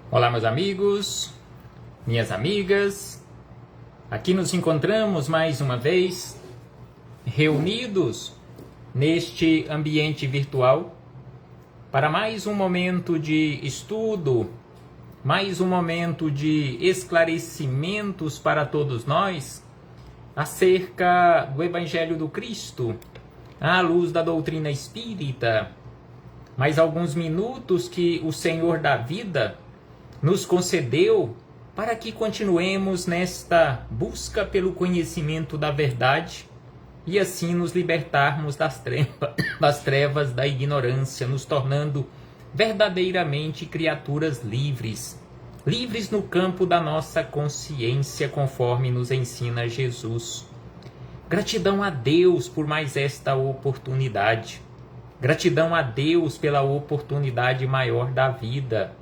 Olá, meus amigos, minhas amigas. Aqui nos encontramos mais uma vez, reunidos neste ambiente virtual, para mais um momento de estudo, mais um momento de esclarecimentos para todos nós acerca do Evangelho do Cristo, à luz da doutrina espírita. Mais alguns minutos que o Senhor da vida nos concedeu para que continuemos nesta busca pelo conhecimento da verdade e assim nos libertarmos das trevas da ignorância, nos tornando verdadeiramente criaturas livres, livres no campo da nossa consciência, conforme nos ensina Jesus. Gratidão a Deus por mais esta oportunidade. Gratidão a Deus pela oportunidade maior da vida.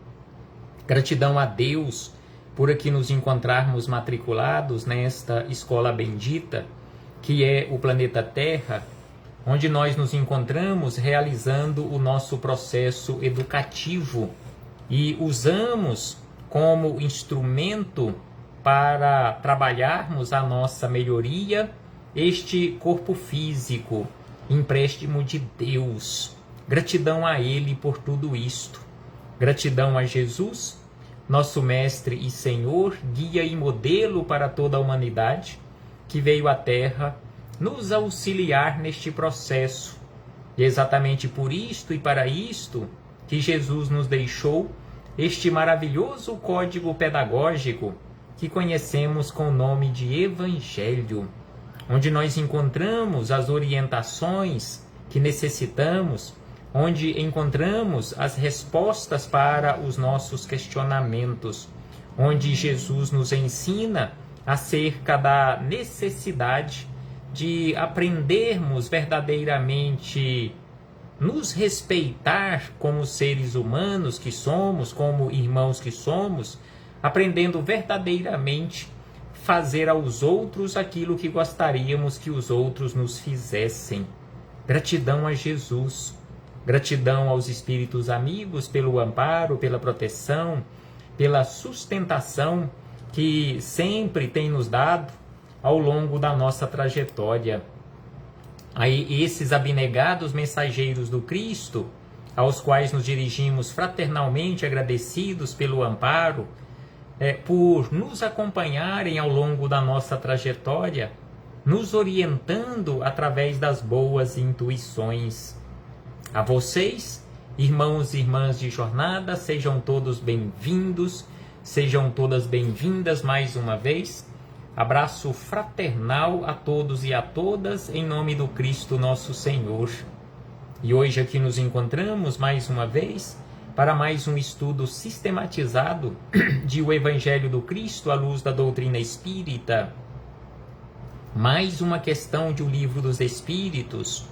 Gratidão a Deus por aqui nos encontrarmos matriculados nesta escola bendita, que é o planeta Terra, onde nós nos encontramos realizando o nosso processo educativo e usamos como instrumento para trabalharmos a nossa melhoria este corpo físico, empréstimo de Deus. Gratidão a Ele por tudo isto. Gratidão a Jesus, nosso Mestre e Senhor, guia e modelo para toda a humanidade, que veio à Terra nos auxiliar neste processo. E é exatamente por isto e para isto que Jesus nos deixou este maravilhoso código pedagógico que conhecemos com o nome de Evangelho, onde nós encontramos as orientações que necessitamos, onde encontramos as respostas para os nossos questionamentos, onde Jesus nos ensina acerca da necessidade de aprendermos verdadeiramente nos respeitar como seres humanos que somos, como irmãos que somos, aprendendo verdadeiramente fazer aos outros aquilo que gostaríamos que os outros nos fizessem. Gratidão a Jesus. Gratidão aos espíritos amigos pelo amparo, pela proteção, pela sustentação que sempre tem nos dado ao longo da nossa trajetória. Aí, esses abnegados mensageiros do Cristo, aos quais nos dirigimos fraternalmente agradecidos pelo amparo, por nos acompanharem ao longo da nossa trajetória, nos orientando através das boas intuições. A vocês, irmãos e irmãs de jornada, sejam todos bem-vindos, sejam todas bem-vindas mais uma vez. Abraço fraternal a todos e a todas, em nome do Cristo nosso Senhor. E hoje aqui nos encontramos mais uma vez para mais um estudo sistematizado de o Evangelho do Cristo à luz da doutrina espírita. Mais uma questão de O Livro dos Espíritos.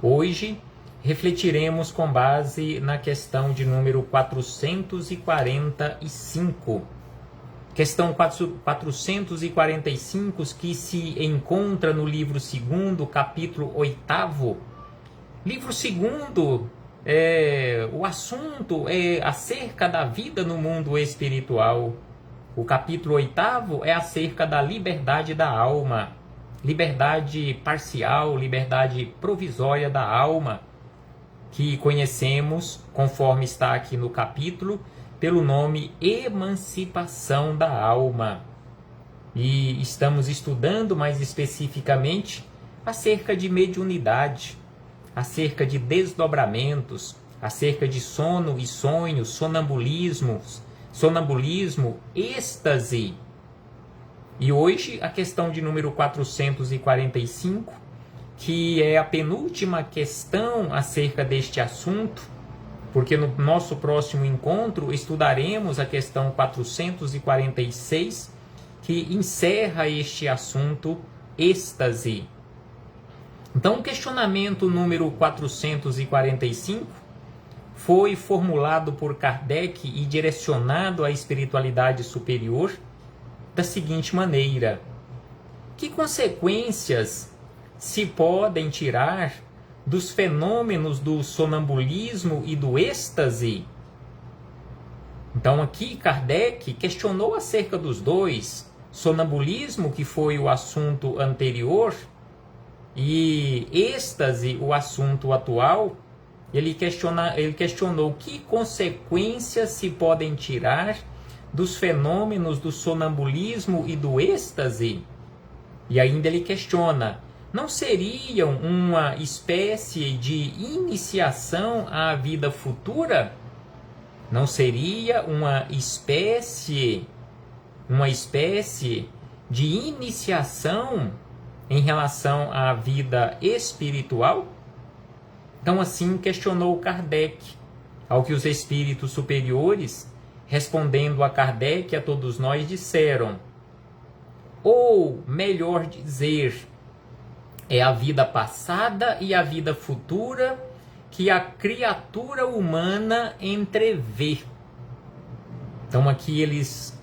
Hoje refletiremos com base na questão de número 445. Questão 445, que se encontra no livro 2º, capítulo 8º. Livro 2º, o assunto é acerca da vida no mundo espiritual. O capítulo 8º é acerca da liberdade da alma. Liberdade parcial, liberdade provisória da alma, que conhecemos, conforme está aqui no capítulo, pelo nome Emancipação da Alma. E estamos estudando mais especificamente acerca de mediunidade, acerca de desdobramentos, acerca de sono e sonhos, sonambulismo, êxtase. E hoje a questão de número 445, que é a penúltima questão acerca deste assunto, porque no nosso próximo encontro estudaremos a questão 446, que encerra este assunto, êxtase. Então, o questionamento número 445 foi formulado por Kardec e direcionado à espiritualidade superior da seguinte maneira: que consequências se podem tirar dos fenômenos do sonambulismo e do êxtase? Então aqui Kardec questionou acerca dos dois, sonambulismo, que foi o assunto anterior, e êxtase, o assunto atual. Ele questionou que consequências se podem tirar dos fenômenos do sonambulismo e do êxtase. E ainda ele questiona, não seriam uma espécie de iniciação à vida futura? Não seria uma espécie de iniciação em relação à vida espiritual? Então assim questionou Kardec, ao que os espíritos superiores, respondendo a Kardec e a todos nós, disseram, ou melhor dizer, é a vida passada e a vida futura que a criatura humana entrevê. Então aqui eles,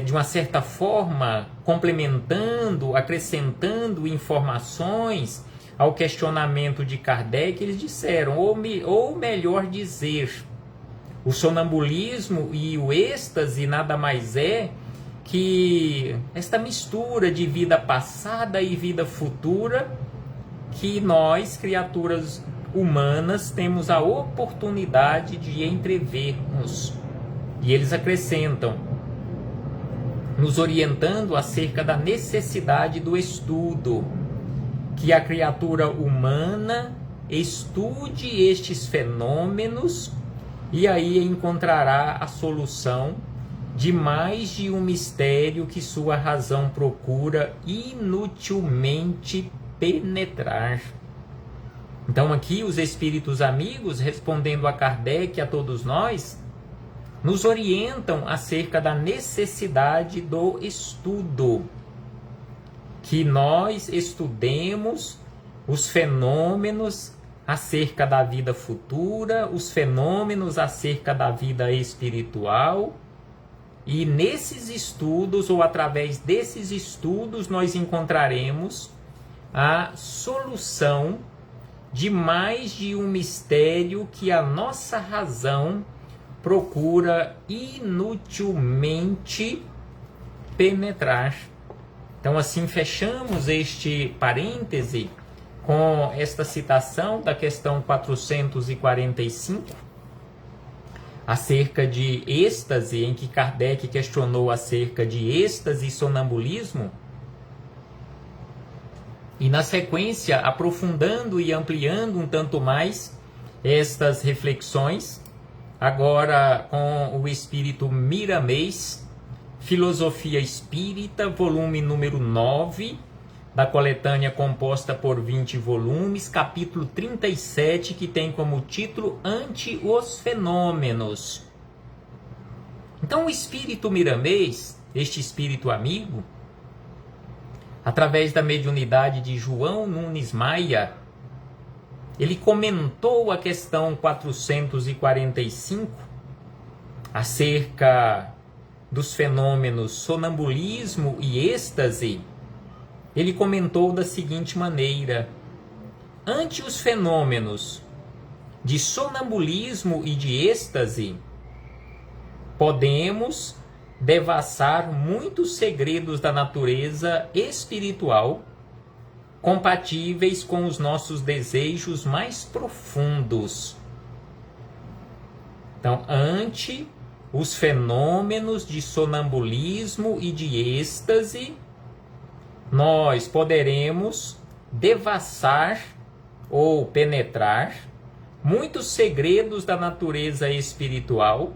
de uma certa forma, complementando, acrescentando informações ao questionamento de Kardec, eles disseram, ou melhor dizer, o sonambulismo e o êxtase nada mais é que esta mistura de vida passada e vida futura que nós, criaturas humanas, temos a oportunidade de entrevermos. E eles acrescentam, nos orientando acerca da necessidade do estudo, que a criatura humana estude estes fenômenos e aí encontrará a solução de mais de um mistério que sua razão procura inutilmente penetrar. Então aqui os espíritos amigos, respondendo a Kardec e a todos nós, nos orientam acerca da necessidade do estudo, que nós estudemos os fenômenos acerca da vida futura, os fenômenos acerca da vida espiritual, e nesses estudos, ou através desses estudos, nós encontraremos a solução de mais de um mistério que a nossa razão procura inutilmente penetrar. Então assim fechamos este parêntese com esta citação da questão 445, acerca de êxtase, em que Kardec questionou acerca de êxtase e sonambulismo, e na sequência, aprofundando e ampliando um tanto mais estas reflexões, agora com o espírito Miramês, Filosofia Espírita, volume número 9, da coletânea composta por 20 volumes, capítulo 37, que tem como título Ante os Fenômenos. Então o espírito Miramês, este espírito amigo, através da mediunidade de João Nunes Maia, ele comentou a questão 445 acerca dos fenômenos sonambulismo e êxtase. Ele comentou da seguinte maneira: ante os fenômenos de sonambulismo e de êxtase, podemos devassar muitos segredos da natureza espiritual, compatíveis com os nossos desejos mais profundos. Então, ante os fenômenos de sonambulismo e de êxtase, nós poderemos devassar ou penetrar muitos segredos da natureza espiritual,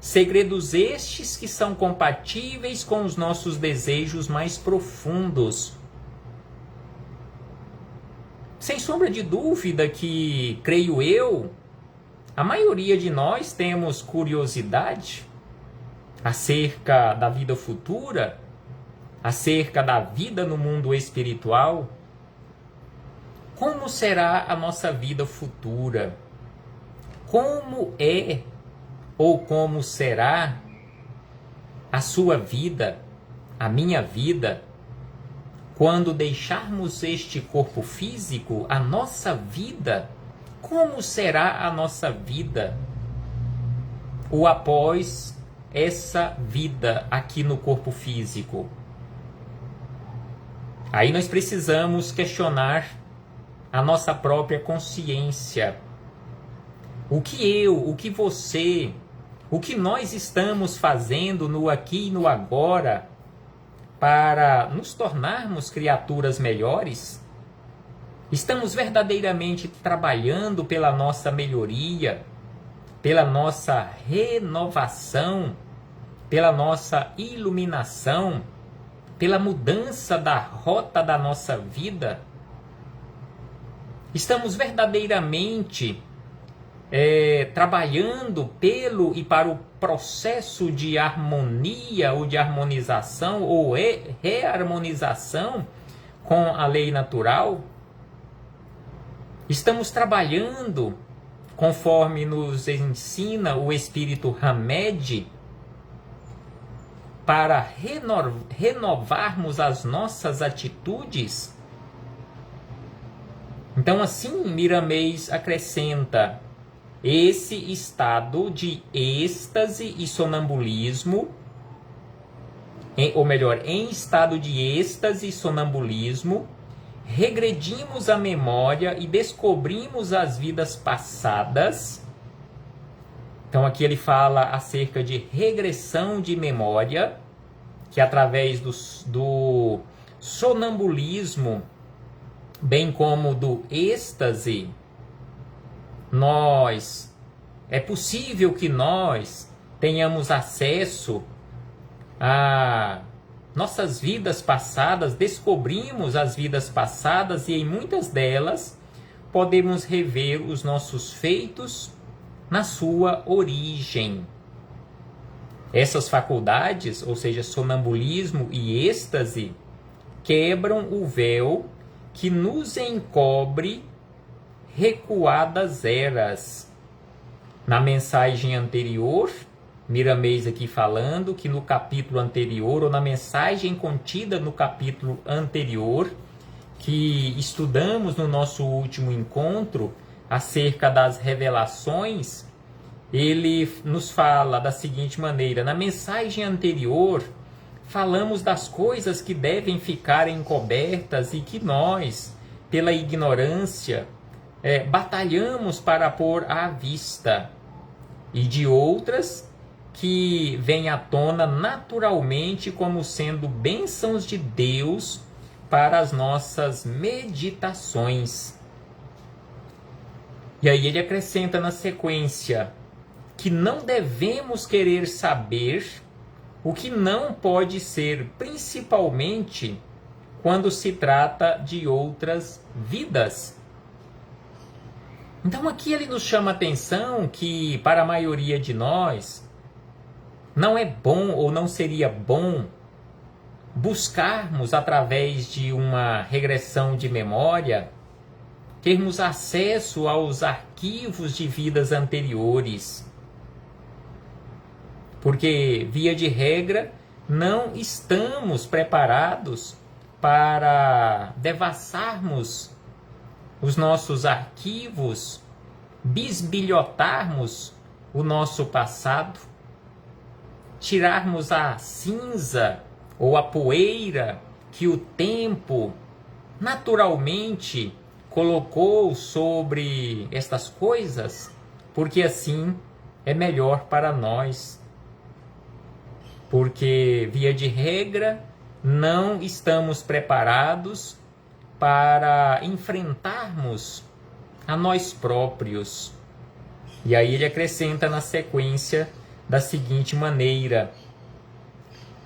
segredos estes que são compatíveis com os nossos desejos mais profundos. Sem sombra de dúvida que, creio eu, a maioria de nós temos curiosidade acerca da vida futura, acerca da vida no mundo espiritual. Como será a nossa vida futura? Como é ou como será a sua vida, a minha vida, quando deixarmos este corpo físico? A nossa vida, como será a nossa vida? o após essa vida aqui no corpo físico? Aí nós precisamos questionar a nossa própria consciência. O que você, o que nós estamos fazendo no aqui e no agora para nos tornarmos criaturas melhores? Estamos verdadeiramente trabalhando pela nossa melhoria, pela nossa renovação, pela nossa iluminação, pela mudança da rota da nossa vida? Estamos verdadeiramente trabalhando pelo e para o processo de harmonia ou de harmonização ou reharmonização com a lei natural? Estamos trabalhando conforme nos ensina o Espírito Hamed para renovarmos as nossas atitudes? Então, assim, Miramês acrescenta: esse estado de êxtase e sonambulismo, ou melhor, em estado de êxtase e sonambulismo, regredimos a memória e descobrimos as vidas passadas. Então aqui ele fala acerca de regressão de memória, que através do sonambulismo, bem como do êxtase, é possível que nós tenhamos acesso a nossas vidas passadas, descobrimos as vidas passadas e em muitas delas podemos rever os nossos feitos na sua origem. Essas faculdades, ou seja, sonambulismo e êxtase, quebram o véu que nos encobre recuadas eras. Na mensagem anterior, Miramês aqui falando que no capítulo anterior, ou na mensagem contida no capítulo anterior, que estudamos no nosso último encontro, acerca das revelações, ele nos fala da seguinte maneira: na mensagem anterior, falamos das coisas que devem ficar encobertas e que nós, pela ignorância, batalhamos para pôr à vista, e de outras que vêm à tona naturalmente como sendo bênçãos de Deus para as nossas meditações. E aí ele acrescenta na sequência que não devemos querer saber o que não pode ser, principalmente quando se trata de outras vidas. Então aqui ele nos chama a atenção que para a maioria de nós não é bom ou não seria bom buscarmos através de uma regressão de memória termos acesso aos arquivos de vidas anteriores. Porque, via de regra, não estamos preparados para devassarmos os nossos arquivos, bisbilhotarmos o nosso passado, tirarmos a cinza ou a poeira que o tempo naturalmente colocou sobre estas coisas, porque assim é melhor para nós. Porque, via de regra, não estamos preparados para enfrentarmos a nós próprios. E aí ele acrescenta na sequência da seguinte maneira: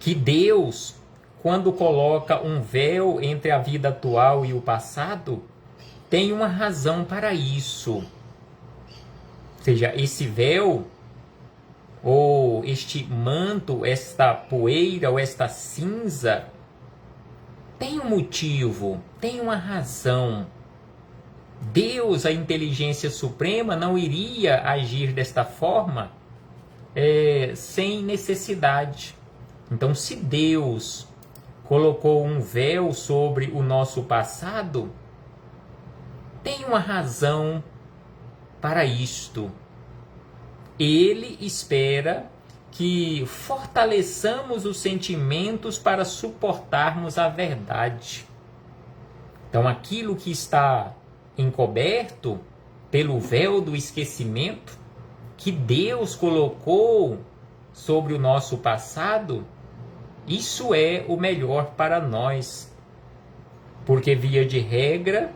que Deus, quando coloca um véu entre a vida atual e o passado, tem uma razão para isso. Ou seja, esse véu, ou este manto, esta poeira, ou esta cinza, tem um motivo, tem uma razão. Deus, a inteligência suprema, não iria agir desta forma sem necessidade. Então, se Deus colocou um véu sobre o nosso passado, tem uma razão para isto. Ele espera que fortaleçamos os sentimentos para suportarmos a verdade. Então, aquilo que está encoberto pelo véu do esquecimento, que Deus colocou sobre o nosso passado, isso é o melhor para nós. Porque, via de regra,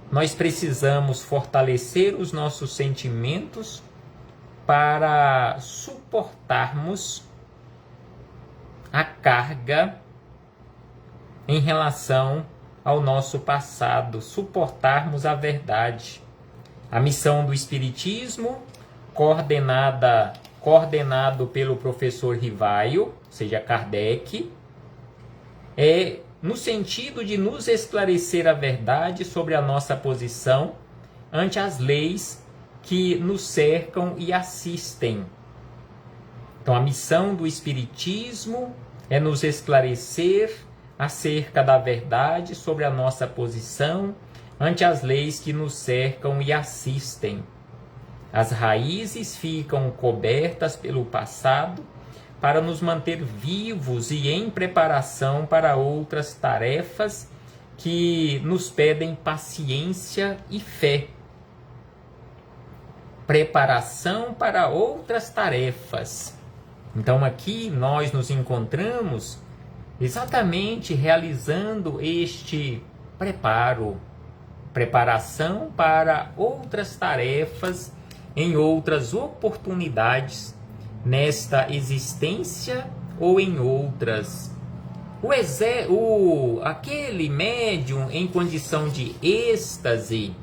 nós precisamos fortalecer os nossos sentimentos para suportarmos a carga em relação ao nosso passado, suportarmos a verdade. A missão do Espiritismo, coordenado pelo professor Rivaio, ou seja, Kardec, é no sentido de nos esclarecer a verdade sobre a nossa posição ante as leis que nos cercam e assistem. Então, a missão do Espiritismo é nos esclarecer acerca da verdade sobre a nossa posição ante as leis que nos cercam e assistem. As raízes ficam cobertas pelo passado para nos manter vivos e em preparação para outras tarefas que nos pedem paciência e fé. Preparação para outras tarefas. Então aqui nós nos encontramos exatamente realizando este preparação para outras tarefas em outras oportunidades nesta existência ou em outras. Aquele médium em condição de êxtase,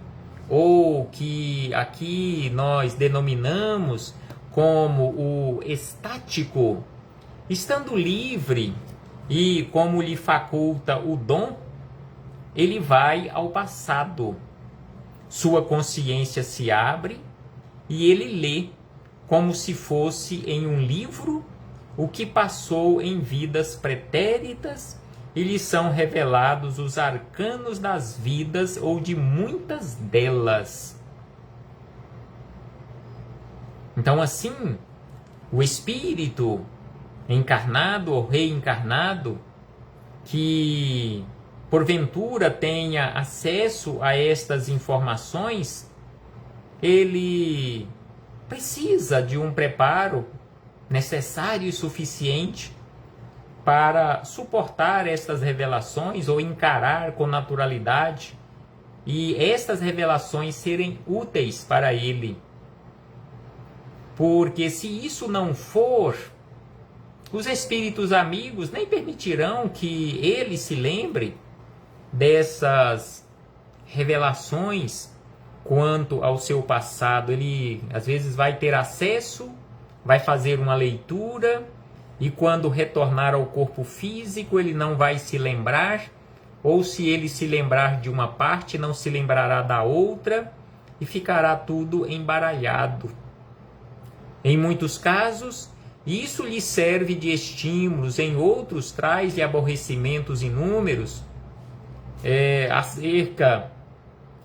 ou que aqui nós denominamos como o estático, estando livre e como lhe faculta o dom, ele vai ao passado. Sua consciência se abre e ele lê, como se fosse em um livro, o que passou em vidas pretéritas, e lhe são revelados os arcanos das vidas ou de muitas delas. Então, assim, o espírito encarnado ou reencarnado, que porventura tenha acesso a estas informações, ele precisa de um preparo necessário e suficiente para suportar estas revelações ou encarar com naturalidade e estas revelações serem úteis para ele. Porque se isso não for, os espíritos amigos nem permitirão que ele se lembre dessas revelações quanto ao seu passado. Ele às vezes vai ter acesso, vai fazer uma leitura, e quando retornar ao corpo físico ele não vai se lembrar, ou se ele se lembrar de uma parte, não se lembrará da outra, e ficará tudo embaralhado. Em muitos casos, isso lhe serve de estímulos, em outros traz-lhe aborrecimentos inúmeros acerca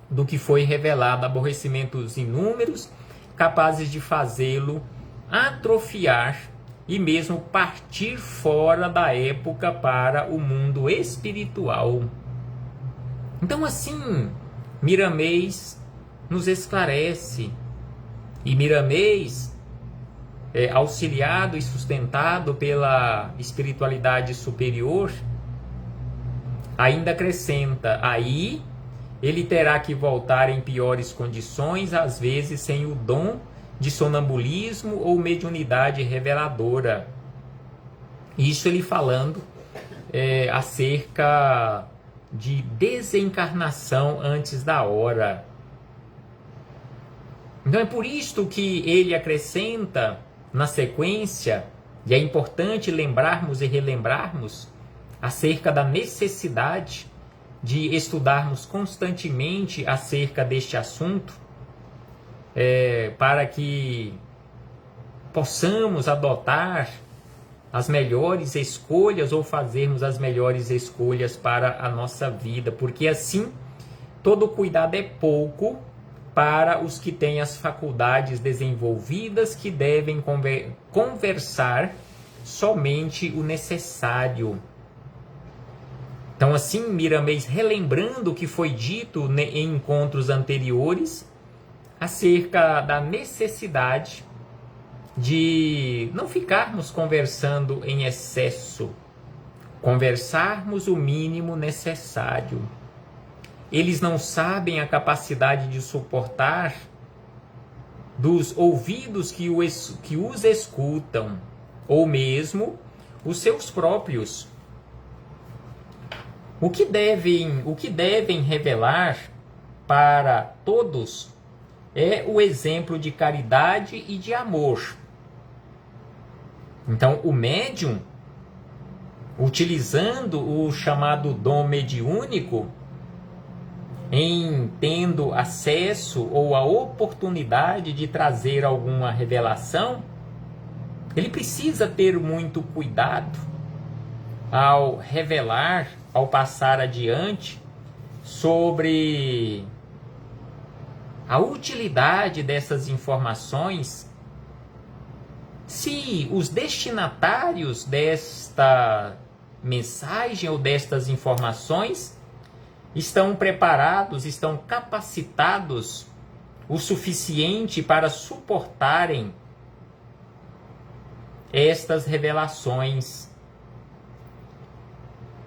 do que foi revelado, aborrecimentos inúmeros, capazes de fazê-lo atrofiar e mesmo partir fora da época para o mundo espiritual. Então, assim, Miramês nos esclarece, e Miramês, auxiliado e sustentado pela espiritualidade superior, ainda acrescenta: aí ele terá que voltar em piores condições, às vezes sem o dom de sonambulismo ou mediunidade reveladora. Isso ele falando acerca de desencarnação antes da hora. Então é por isto que ele acrescenta na sequência, e é importante lembrarmos e relembrarmos acerca da necessidade de estudarmos constantemente acerca deste assunto, para que possamos adotar as melhores escolhas ou fazermos as melhores escolhas para a nossa vida, porque assim todo cuidado é pouco para os que têm as faculdades desenvolvidas, que devem conversar somente o necessário. Então, assim, Miramês, relembrando o que foi dito em encontros anteriores, acerca da necessidade de não ficarmos conversando em excesso, conversarmos o mínimo necessário. Eles não sabem a capacidade de suportar dos ouvidos que os escutam, ou mesmo os seus próprios. O que devem revelar para todos é o exemplo de caridade e de amor. Então, o médium, utilizando o chamado dom mediúnico, em tendo acesso ou a oportunidade de trazer alguma revelação, ele precisa ter muito cuidado ao revelar, ao passar adiante sobre a utilidade dessas informações, se os destinatários desta mensagem ou destas informações estão preparados, estão capacitados o suficiente para suportarem estas revelações.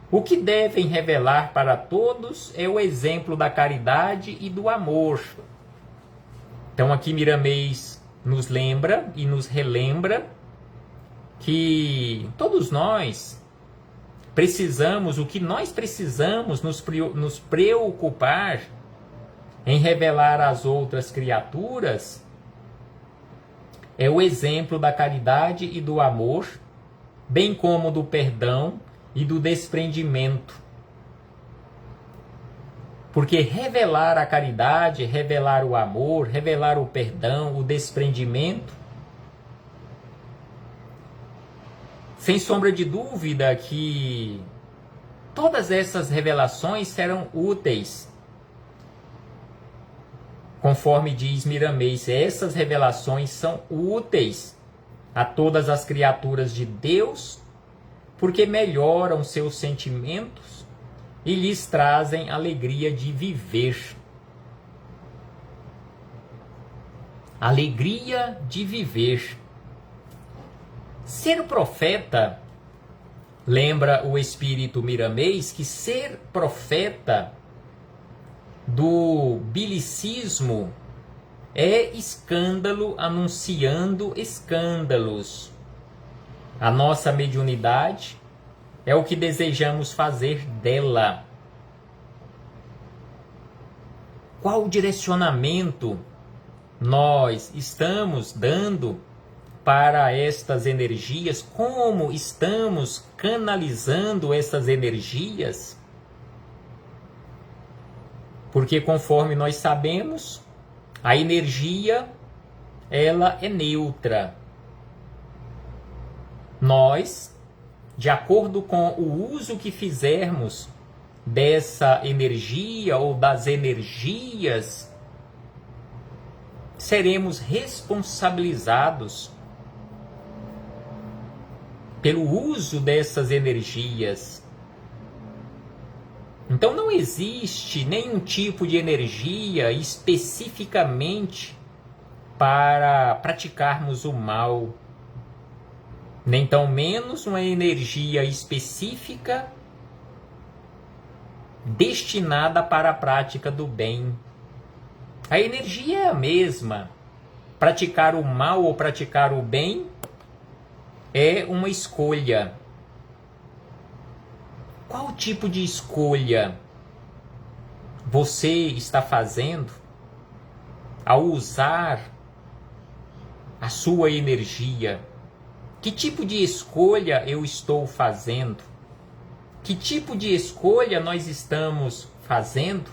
O que devem revelar para todos é o exemplo da caridade e do amor. Então aqui Miramês nos lembra e nos relembra que todos nós precisamos, o que nós precisamos nos preocupar em revelar às outras criaturas é o exemplo da caridade e do amor, bem como do perdão e do desprendimento. Porque revelar a caridade, revelar o amor, revelar o perdão, o desprendimento, sem sombra de dúvida que todas essas revelações serão úteis. Conforme diz Miramês, essas revelações são úteis a todas as criaturas de Deus, porque melhoram seus sentimentos e lhes trazem alegria de viver. Alegria de viver. Ser profeta, lembra o espírito Miramês, que ser profeta do bilicismo é escândalo anunciando escândalos. A nossa mediunidade é o que desejamos fazer dela. Qual direcionamento nós estamos dando para estas energias? Como estamos canalizando essas energias? Porque conforme nós sabemos, a energia ela é neutra. Nós, de acordo com o uso que fizermos dessa energia ou das energias, seremos responsabilizados pelo uso dessas energias. Então não existe nenhum tipo de energia especificamente para praticarmos o mal, nem tão menos uma energia específica destinada para a prática do bem. A energia é a mesma. Praticar o mal ou praticar o bem é uma escolha. Qual tipo de escolha você está fazendo ao usar a sua energia? Que tipo de escolha eu estou fazendo? Que tipo de escolha nós estamos fazendo?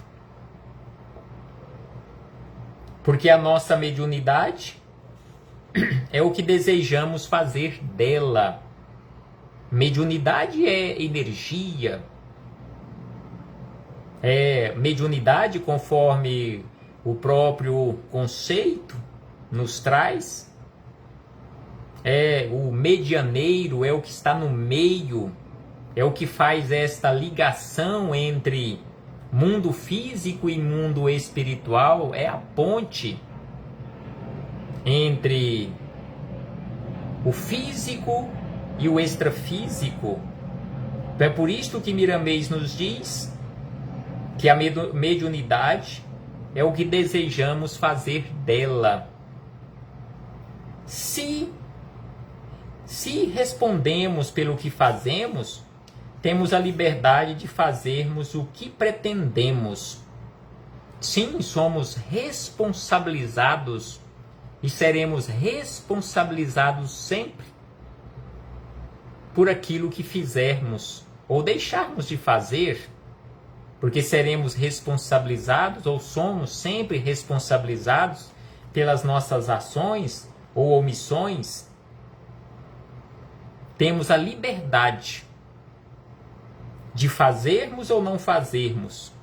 Porque a nossa mediunidade é o que desejamos fazer dela. Mediunidade é energia. Mediunidade, conforme o próprio conceito nos traz. É o medianeiro, é o que está no meio, é o que faz esta ligação entre mundo físico e mundo espiritual, é a ponte entre o físico e o extrafísico. É por isto que Miramês nos diz que a mediunidade é o que desejamos fazer dela. Se respondemos pelo que fazemos, temos a liberdade de fazermos o que pretendemos. Sim, somos responsabilizados e seremos responsabilizados sempre por aquilo que fizermos ou deixarmos de fazer, porque seremos responsabilizados ou somos sempre responsabilizados pelas nossas ações ou omissões. Temos a liberdade de fazermos ou não fazermos,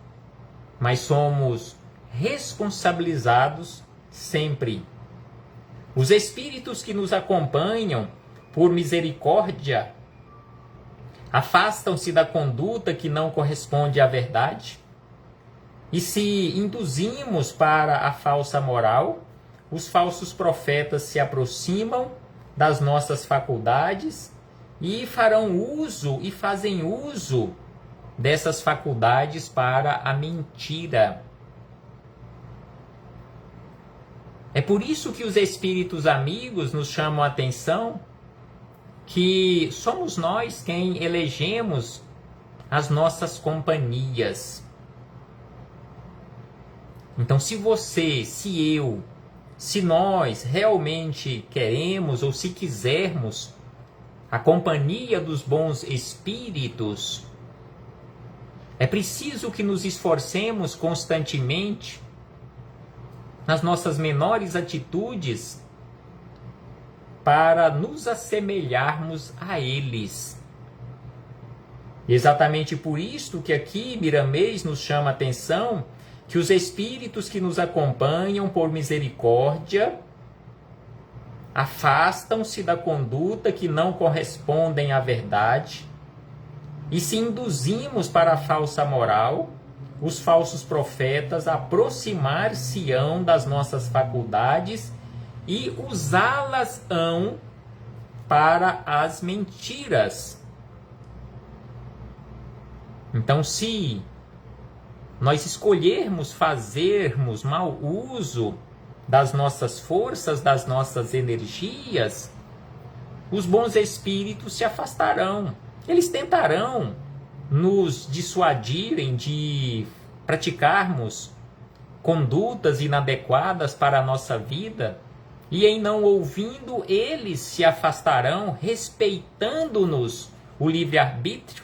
mas somos responsabilizados sempre. Os espíritos que nos acompanham, por misericórdia, afastam-se da conduta que não corresponde à verdade, e se induzimos para a falsa moral, os falsos profetas se aproximam das nossas faculdades e farão uso e fazem uso dessas faculdades para a mentira. É por isso que os espíritos amigos nos chamam a atenção que somos nós quem elegemos as nossas companhias. Então, se você, se eu, se nós realmente queremos ou se quisermos a companhia dos bons espíritos, é preciso que nos esforcemos constantemente nas nossas menores atitudes para nos assemelharmos a eles. Exatamente por isto que aqui Miramês nos chama a atenção que os espíritos que nos acompanham por misericórdia afastam-se da conduta que não correspondem à verdade, e se induzimos para a falsa moral, os falsos profetas aproximar-se-ão das nossas faculdades e usá-las-ão para as mentiras. Então, se nós escolhermos fazermos mau uso das nossas forças, das nossas energias, os bons espíritos se afastarão. Eles tentarão nos dissuadirem de praticarmos condutas inadequadas para a nossa vida, e em não ouvindo, eles se afastarão, respeitando-nos o livre-arbítrio,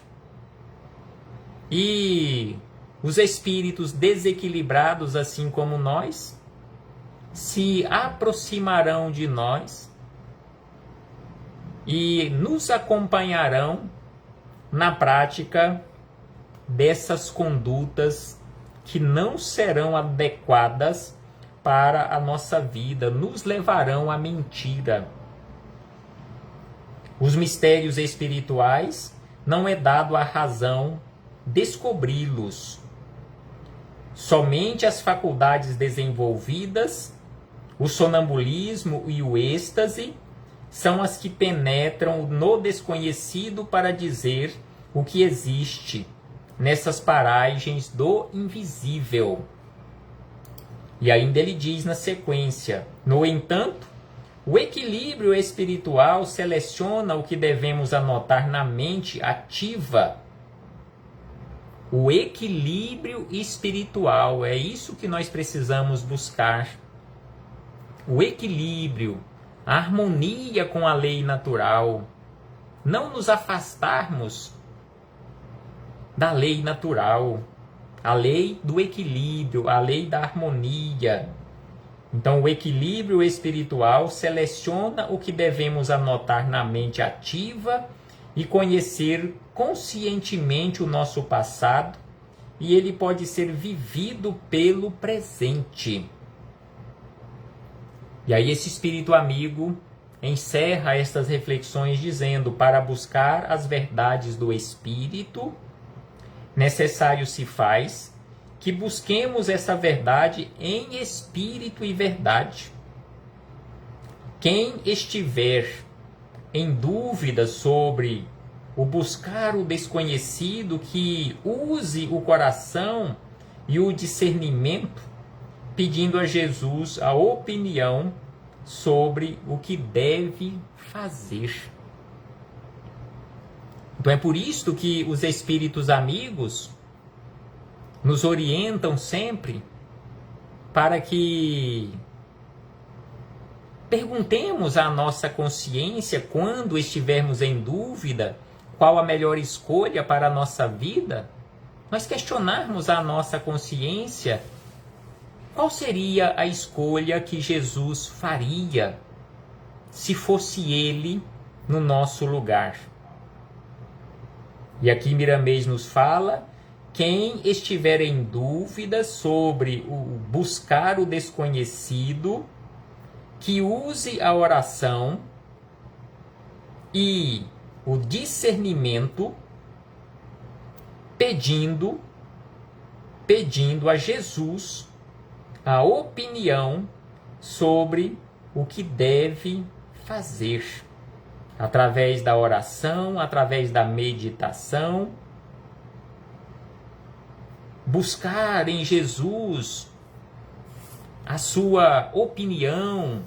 e os espíritos desequilibrados, assim como nós, se aproximarão de nós e nos acompanharão na prática dessas condutas que não serão adequadas para a nossa vida, nos levarão à mentira. Os mistérios espirituais não é dado à razão descobri-los. Somente as faculdades desenvolvidas, o sonambulismo e o êxtase, são as que penetram no desconhecido para dizer o que existe nessas paragens do invisível. E ainda ele diz na sequência: no entanto, o equilíbrio espiritual seleciona o que devemos anotar na mente ativa. O equilíbrio espiritual, é isso que nós precisamos buscar. O equilíbrio, a harmonia com a lei natural. Não nos afastarmos da lei natural, a lei do equilíbrio, a lei da harmonia. Então, o equilíbrio espiritual seleciona o que devemos anotar na mente ativa e conhecer conscientemente o nosso passado e ele pode ser vivido pelo presente. E aí esse espírito amigo encerra estas reflexões dizendo: para buscar as verdades do Espírito, necessário se faz que busquemos essa verdade em espírito e verdade. Quem estiver em dúvida sobre o buscar o desconhecido, que use o coração e o discernimento, pedindo a Jesus a opinião sobre o que deve fazer. Então é por isto que os espíritos amigos nos orientam sempre para que perguntemos à nossa consciência, quando estivermos em dúvida, qual a melhor escolha para a nossa vida, nós questionarmos a nossa consciência qual seria a escolha que Jesus faria se fosse Ele no nosso lugar. E aqui Miramês nos fala: quem estiver em dúvida sobre o buscar o desconhecido, que use a oração e o discernimento, pedindo a Jesus a opinião sobre o que deve fazer, através da oração, através da meditação, buscar em Jesus a sua opinião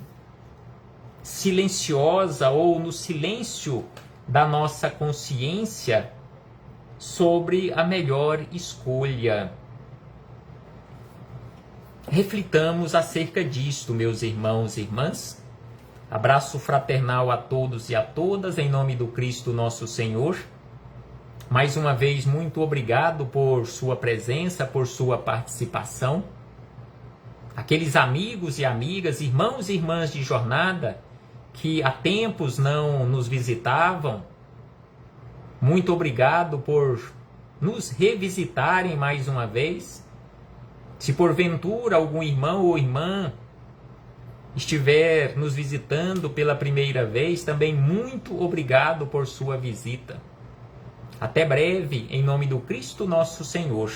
silenciosa ou no silêncio da nossa consciência sobre a melhor escolha. Reflitamos acerca disto, meus irmãos e irmãs. Abraço fraternal a todos e a todas, em nome do Cristo nosso Senhor. Mais uma vez, muito obrigado por sua presença, por sua participação. Aqueles amigos e amigas, irmãos e irmãs de jornada, que há tempos não nos visitavam, muito obrigado por nos revisitarem mais uma vez. Se porventura algum irmão ou irmã estiver nos visitando pela primeira vez, também muito obrigado por sua visita. Até breve, em nome do Cristo nosso Senhor.